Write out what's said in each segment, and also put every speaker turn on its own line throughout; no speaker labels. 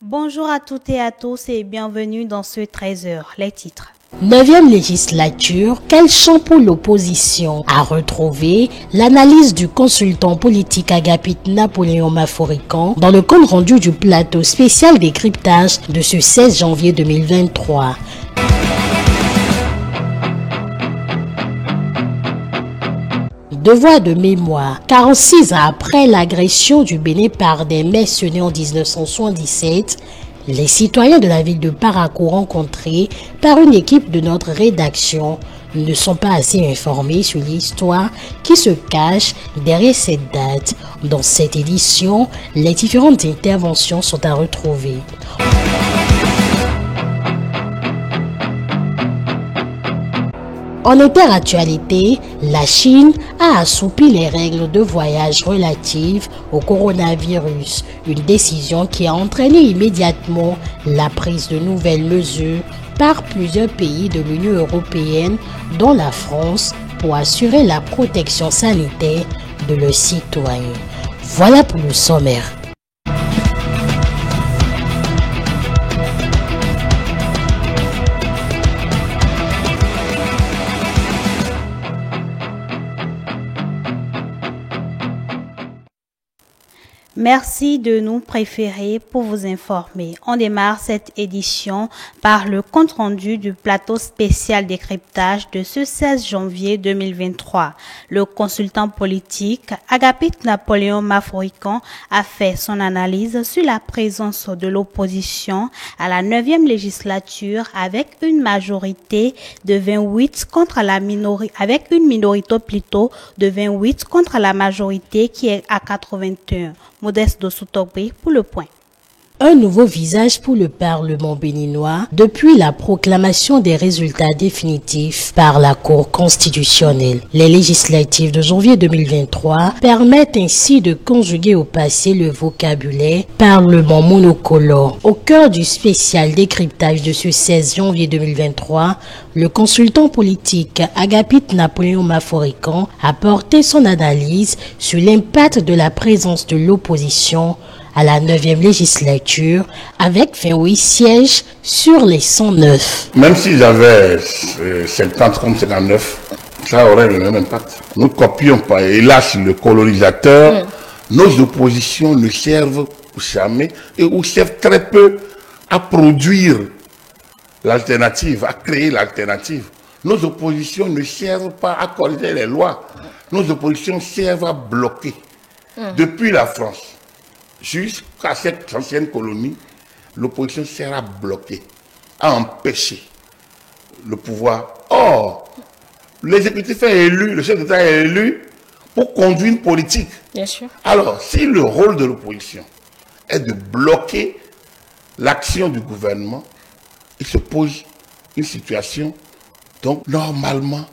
Bonjour à toutes et à tous et bienvenue dans ce 13h. Les titres.
9e législature, quel champ pour l'opposition? À retrouver l'analyse du consultant politique Agapit Napoléon Maforican dans le compte rendu du plateau spécial décryptage de ce 16 janvier 2023. Devoir de mémoire. 46 ans après l'agression du Bénin par des mercenaires en 1977, les citoyens de la ville de Parakou rencontrés par une équipe de notre rédaction ne sont pas assez informés sur l'histoire qui se cache derrière cette date. Dans cette édition, les différentes interventions sont à retrouver. En interactualité, la Chine a assoupli les règles de voyage relatives au coronavirus, une décision qui a entraîné immédiatement la prise de nouvelles mesures par plusieurs pays de l'Union européenne, dont la France, pour assurer la protection sanitaire de leurs citoyens. Voilà pour le sommaire.
Merci de nous préférer pour vous informer. On démarre cette édition par le compte-rendu du plateau spécial décryptage de ce 16 janvier 2023. Le consultant politique Agapit Napoléon Maforican a fait son analyse sur la présence de l'opposition à la 9e législature avec une majorité de 28 contre la minorité, avec une minorité plutôt de 28 contre la majorité qui est à 81. Modeste Dossoutogbe pour le point.
Un nouveau visage pour le Parlement béninois depuis la proclamation des résultats définitifs par la Cour constitutionnelle. Les législatives de janvier 2023 permettent ainsi de conjuguer au passé le vocabulaire Parlement monocolore. Au cœur du spécial décryptage de ce 16 janvier 2023, le consultant politique Agapit Napoléon Maforican a porté son analyse sur l'impact de la présence de l'opposition à la 9e législature avec 28 sièges sur les 109.
Même s'ils avaient 50 comme 59, ça aurait le même impact. Nous ne copions pas. Hélas, le colonisateur, nos oppositions ne servent jamais ou servent très peu à produire l'alternative, à créer l'alternative. Nos oppositions ne servent pas à corriger les lois. Nos oppositions servent à bloquer. Depuis la France jusqu'à cette ancienne colonie, l'opposition sert à bloquer, à empêcher le pouvoir. Or, l'exécutif est élu, le chef d'État est élu pour conduire une politique.
Bien sûr.
Alors, si le rôle de l'opposition est de bloquer l'action du gouvernement, il se pose une situation. Donc, normalement,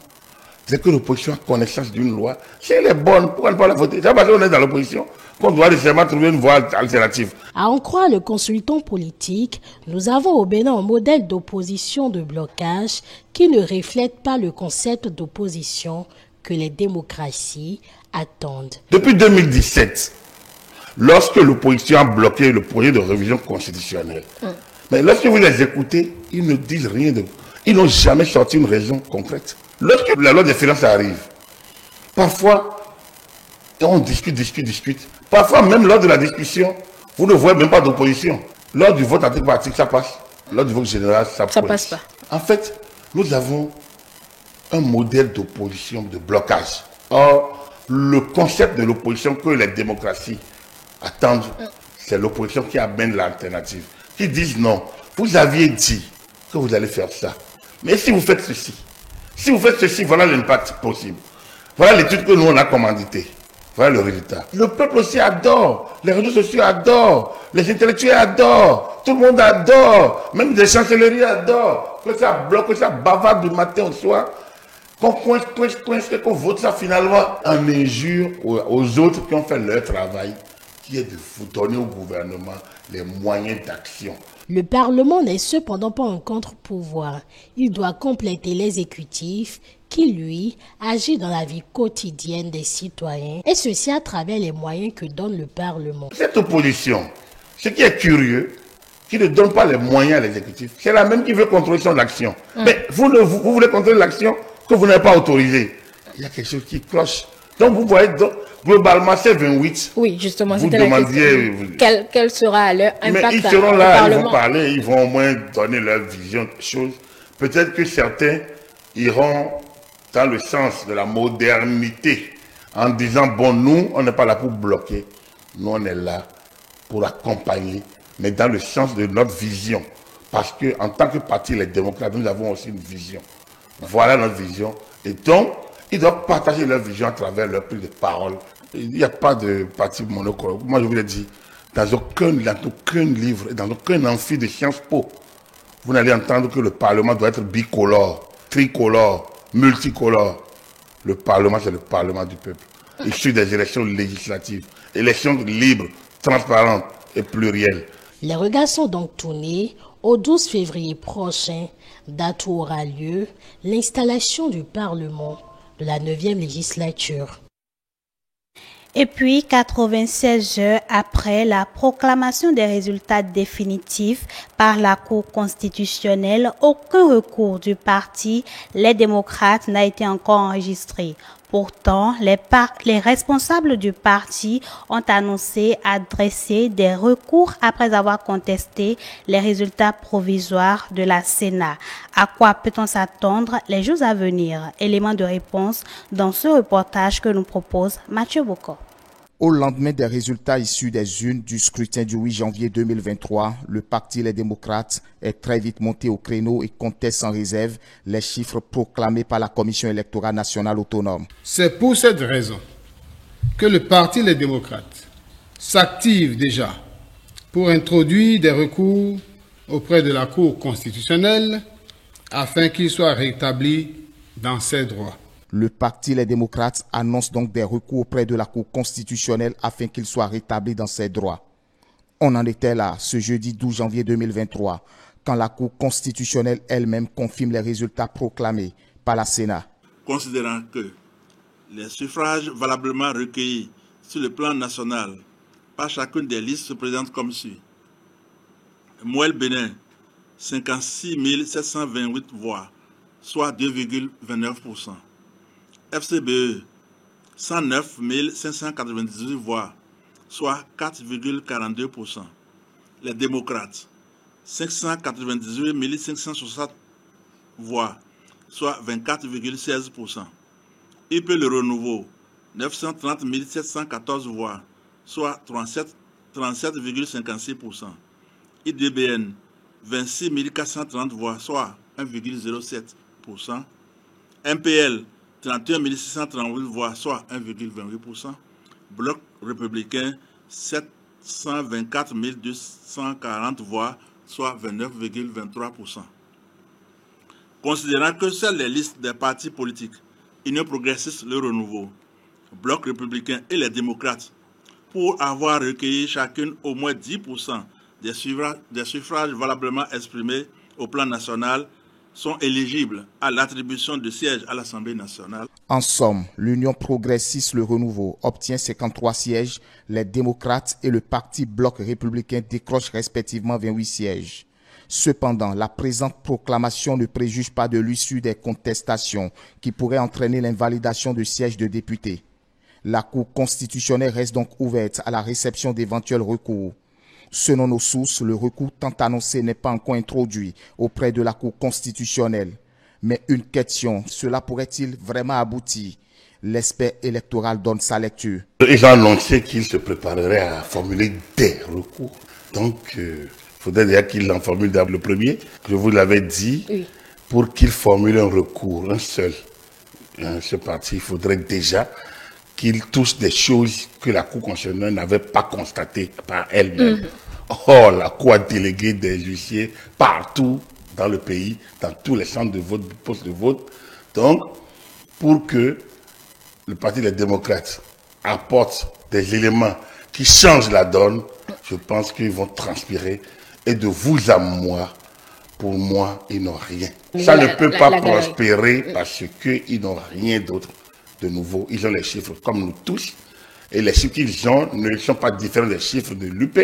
dès que l'opposition a connaissance d'une loi, si elle est bonne, pourquoi ne pas la voter? C'est parce qu'on est dans l'opposition qu'on doit nécessairement trouver une voie alternative.
À en croire le consultant politique, nous avons au Bénin un modèle d'opposition de blocage qui ne reflète pas le concept d'opposition que les démocraties attendent.
Depuis 2017, lorsque l'opposition a bloqué le projet de révision constitutionnelle, mais lorsque vous les écoutez, ils ne disent rien de... Ils n'ont jamais sorti une raison concrète. Lorsque la loi des finances arrive, parfois, on discute. Parfois, même lors de la discussion, vous ne voyez même pas d'opposition. Lors du vote article par article, ça passe. Lors du vote général, ça
passe pas.
En fait, nous avons un modèle d'opposition, de blocage. Or, le concept de l'opposition que les démocraties attendent, c'est l'opposition qui amène l'alternative. Qui disent non, vous aviez dit que vous allez faire ça. Mais si vous faites ceci, voilà l'impact possible. Voilà l'étude que nous, on a commanditée. Voilà le résultat. Le peuple aussi adore. Les réseaux sociaux adorent. Les intellectuels adorent. Tout le monde adore. Même les chancelleries adorent. Que ça bloque, que ça bavarde du matin au soir. Qu'on coince, qu'on vote ça finalement en injure aux autres qui ont fait leur travail, qui est de donner au gouvernement les moyens d'action.
Le Parlement n'est cependant pas un contre-pouvoir. Il doit compléter l'exécutif qui, lui, agit dans la vie quotidienne des citoyens, et ceci à travers les moyens que donne le Parlement.
Cette opposition, ce qui est curieux, qui ne donne pas les moyens à l'exécutif, c'est la même qui veut contrôler son action. Mais vous voulez contrôler l'action que vous n'avez pas autorisée. Il y a quelque chose qui cloche. Donc vous voyez, globalement, c'est 28.
Oui, justement,
vous
c'était
demandiez,
la question. Quel sera leur impact?
Mais ils seront là, ils vont parler, ils vont au moins donner leur vision des choses. Peut-être que certains iront dans le sens de la modernité, en disant, bon, nous, on n'est pas là pour bloquer, nous, on est là pour accompagner, mais dans le sens de notre vision. Parce qu'en tant que parti, les démocrates, nous avons aussi une vision. Voilà notre vision. Et donc, ils doivent partager leur vision à travers leur prise de parole. Il n'y a pas de parti monochrome. Moi, je vous l'ai dit, dans aucun livre, dans aucun amphi de Sciences Po, vous n'allez entendre que le Parlement doit être bicolore, tricolore, multicolore. Le Parlement, c'est le Parlement du peuple. Issu des élections législatives. Élections libres, transparentes et plurielles.
Les regards sont donc tournés au 12 février prochain, date où aura lieu l'installation du Parlement de la 9e législature.
Et puis, 96 heures après la proclamation des résultats définitifs par la Cour constitutionnelle, aucun recours du parti Les Démocrates n'a été encore enregistré. Pourtant, les responsables du parti ont annoncé adresser des recours après avoir contesté les résultats provisoires de la Sénat. À quoi peut-on s'attendre les jours à venir? Élément de réponse dans ce reportage que nous propose Mathieu Bocco.
Au lendemain des résultats issus des urnes du scrutin du 8 janvier 2023, le parti Les Démocrates est très vite monté au créneau et conteste sans réserve les chiffres proclamés par la Commission électorale nationale autonome.
C'est pour cette raison que le parti Les Démocrates s'active déjà pour introduire des recours auprès de la Cour constitutionnelle afin qu'il soit rétabli dans ses droits.
Le parti Les Démocrates annonce donc des recours auprès de la Cour constitutionnelle afin qu'il soit rétabli dans ses droits. On en était là ce jeudi 12 janvier 2023, quand la Cour constitutionnelle elle-même confirme les résultats proclamés par la Sénat.
Considérant que les suffrages valablement recueillis sur le plan national par chacune des listes se présentent comme suit. Mouel Bénin, 56 728 voix, soit 2,29%. FCBE, 109 598 voix, soit 4,42%. Les démocrates, 598 560 voix, soit 24,16%. IP Le Renouveau, 930 714 voix, soit 37,56%. IDBN, 26 430 voix, soit 1,07%. MPL, 31 638 voix, soit 1,28%. Bloc républicain, 724 240 voix, soit 29,23%. Considérant que seules les listes des partis politiques, Union progressiste Le Renouveau, Bloc républicain et les démocrates, pour avoir recueilli chacune au moins 10% des suffrages valablement exprimés au plan national, sont éligibles à l'attribution de sièges à l'Assemblée nationale.
En somme, l'Union progressiste Le Renouveau obtient 53 sièges, les démocrates et le parti Bloc républicain décrochent respectivement 28 sièges. Cependant, la présente proclamation ne préjuge pas de l'issue des contestations qui pourraient entraîner l'invalidation de sièges de députés. La Cour constitutionnelle reste donc ouverte à la réception d'éventuels recours. Selon nos sources, le recours tant annoncé n'est pas encore introduit auprès de la Cour constitutionnelle. Mais une question, cela pourrait-il vraiment aboutir? L'expert électoral donne sa lecture.
Ils ont annoncé qu'ils se prépareraient à formuler des recours. Donc, il faudrait déjà qu'ils en formulent le premier. Je vous l'avais dit, oui. Pour qu'ils formulent un recours, un seul, ce parti, il faudrait déjà qu'ils touchent des choses que la Cour constitutionnelle n'avait pas constatées par elle-même. Or, la Cour a délégué des huissiers partout dans le pays, dans tous les centres de vote, postes de vote. Donc, pour que le Parti des démocrates apporte des éléments qui changent la donne, je pense qu'ils vont transpirer. Et de vous à moi, pour moi, ils n'ont rien. Ça ne peut pas prospérer parce qu'ils n'ont rien d'autre de nouveau. Ils ont les chiffres comme nous tous. Et les chiffres qu'ils ont ne sont pas différents des chiffres de l'UP,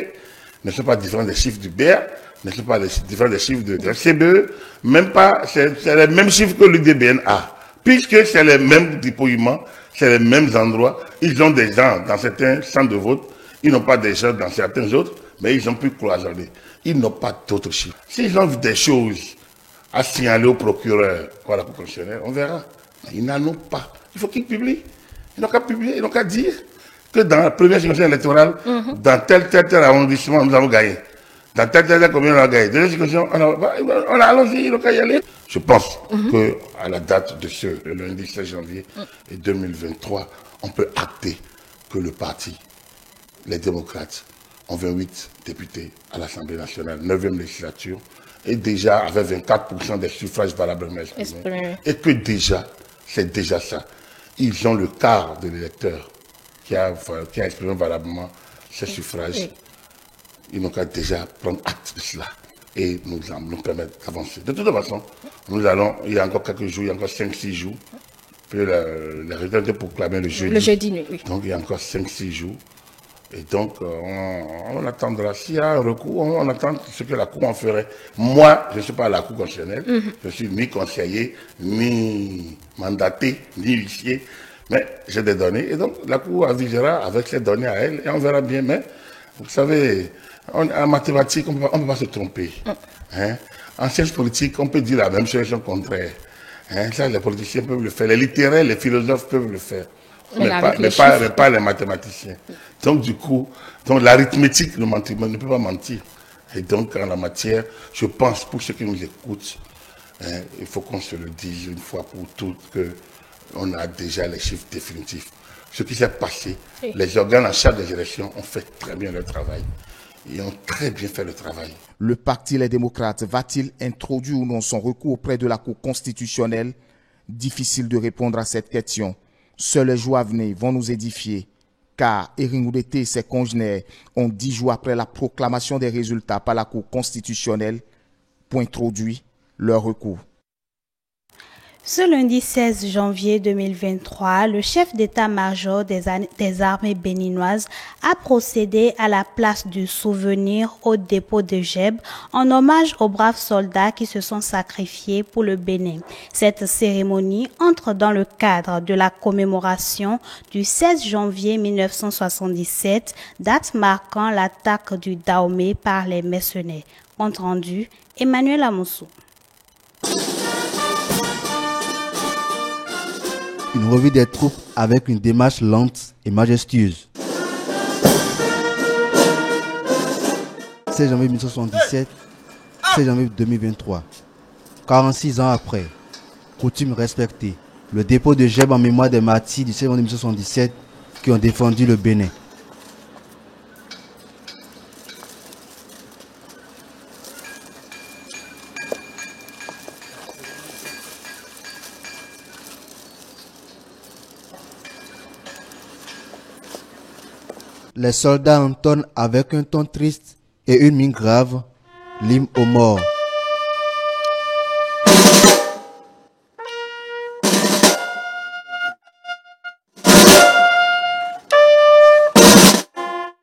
ne sont pas différents des chiffres du BR, ne sont pas les différents chiffres de la CBE, même pas, c'est les mêmes chiffres que l'UDBN a. Puisque c'est les mêmes dépouillements, c'est les mêmes endroits, ils ont des gens dans certains centres de vote, ils n'ont pas des gens dans certains autres, mais ils ont pu cloisonner. Ils n'ont pas d'autres chiffres. S'ils ont des choses à signaler au procureur ou à la Cour constitutionnelle, on verra. Ils n'en ont pas. Il faut qu'ils publient. Ils n'ont qu'à publier, ils n'ont qu'à dire que dans la première circonscription électorale, dans tel arrondissement, nous avons gagné. Dans tel commune, on a gagné. Deuxième circonscription, on a allons-y, ils n'ont qu'à y aller. Je pense qu'à la date de le lundi 16 janvier 2023, on peut acter que le parti, les démocrates, ont 28 députés à l'Assemblée nationale, 9e législature, et déjà avec 24% des suffrages valablement exprimés. Et que déjà, c'est déjà ça. Ils ont le quart de l'électeur qui a exprimé valablement ses suffrages. Ils n'ont qu'à déjà prendre acte de cela et nous permettre d'avancer. De toute façon, nous allons, il y a encore quelques jours, il y a encore 5-6 jours, puis les résultats étaient proclamés le jeudi.
Le jeudi, oui.
Donc il y a encore 5-6 jours. Et donc, on attendra. S'il y a un recours, on attend ce que la Cour en ferait. Moi, je ne suis pas à la Cour constitutionnelle. Je suis ni conseiller, ni mandaté, ni huissier. Mais j'ai des données. Et donc, la Cour avisera avec ces données à elle et on verra bien. Mais, vous savez, en mathématiques, on ne peut pas se tromper. Hein? En sciences politiques, on peut dire la même chose, le contraire. Hein? Ça, les politiciens peuvent le faire. Les littéraires, les philosophes peuvent le faire. Mais pas les mathématiciens. Donc, du coup, l'arithmétique ne peut pas mentir. Et donc, en la matière, je pense, pour ceux qui nous écoutent, il faut qu'on se le dise une fois pour toutes qu'on a déjà les chiffres définitifs. Ce qui s'est passé, les organes en charge des élections ont fait très bien leur travail. Ils ont très bien fait le travail.
Le parti Les Démocrates va-t-il introduire ou non son recours auprès de la Cour constitutionnelle? Difficile de répondre à cette question. Seuls les jours à venir vont nous édifier, car Eringoudete et ses congénères ont 10 jours après la proclamation des résultats par la Cour constitutionnelle pour introduire leur recours.
Ce lundi 16 janvier 2023, le chef d'état-major des armées béninoises a procédé à la place du souvenir au dépôt de Geb en hommage aux braves soldats qui se sont sacrifiés pour le Bénin. Cette cérémonie entre dans le cadre de la commémoration du 16 janvier 1977, date marquant l'attaque du Dahomey par les mercenaires. Compte rendu, Emmanuel Amoussou.
Une revue des troupes avec une démarche lente et majestueuse. 16 janvier 1977, 16 janvier 2023. 46 ans après, coutume respectée, le dépôt de Geb en mémoire des martyrs du 16 janvier 1977 qui ont défendu le Bénin. Les soldats entonnent avec un ton triste et une mine grave l'hymne aux morts.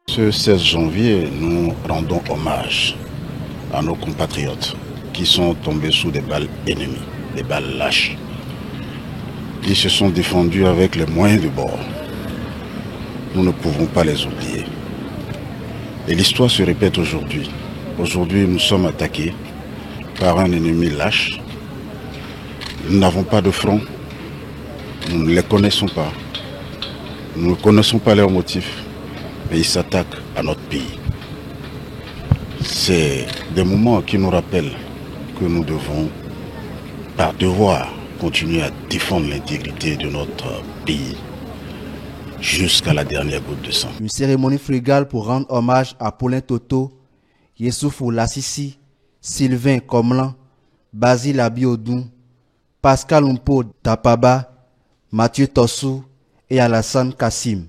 Ce 16 janvier, nous rendons hommage à nos compatriotes qui sont tombés sous des balles ennemies, des balles lâches. Ils se sont défendus avec les moyens du bord. Nous ne pouvons pas les oublier. Et l'histoire se répète aujourd'hui. Aujourd'hui, nous sommes attaqués par un ennemi lâche. Nous n'avons pas de front. Nous ne les connaissons pas. Nous ne connaissons pas leurs motifs. Mais ils s'attaquent à notre pays. C'est des moments qui nous rappellent que nous devons, par devoir, continuer à défendre l'intégrité de notre pays. Jusqu'à la dernière goutte de sang.
Une cérémonie frugale pour rendre hommage à Paulin Toto, Yessoufou Lassisi, Sylvain Komlan, Basile Abiodun, Pascal Umpo Tapaba, Mathieu Tossou et Alassane Kassim.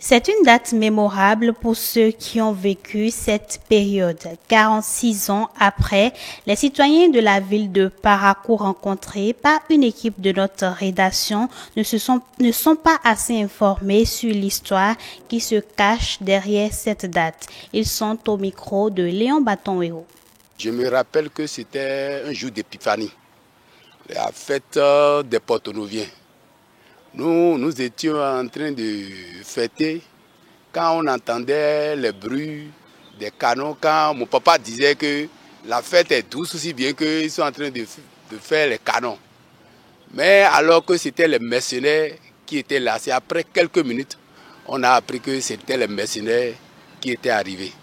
C'est une date mémorable pour ceux qui ont vécu cette période. 46 ans après, les citoyens de la ville de Parakou rencontrés par une équipe de notre rédaction ne sont pas assez informés sur l'histoire qui se cache derrière cette date. Ils sont au micro de Léon Baton-Héro.
Je me rappelle que c'était un jour d'épiphanie, la fête des Porto-Noviens. Nous étions en train de fêter quand on entendait les bruits des canons, quand mon papa disait que la fête est douce aussi bien qu'ils sont en train de faire les canons. Mais alors que c'était les mercenaires qui étaient là, c'est après quelques minutes, on a appris que c'était les mercenaires qui étaient arrivés.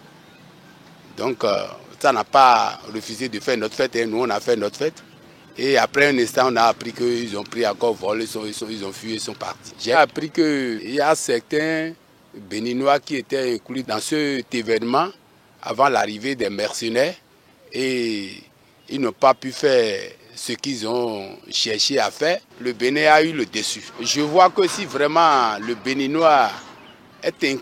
Donc ça n'a pas refusé de faire notre fête et nous on a fait notre fête. Et après un instant, on a appris qu'ils ont pris encore vol, ils ont fui et sont partis. J'ai appris qu'il y a certains Béninois qui étaient inclus dans cet événement avant l'arrivée des mercenaires et ils n'ont pas pu faire ce qu'ils ont cherché à faire. Le Bénin a eu le dessus. Je vois que si vraiment le Béninois est inclus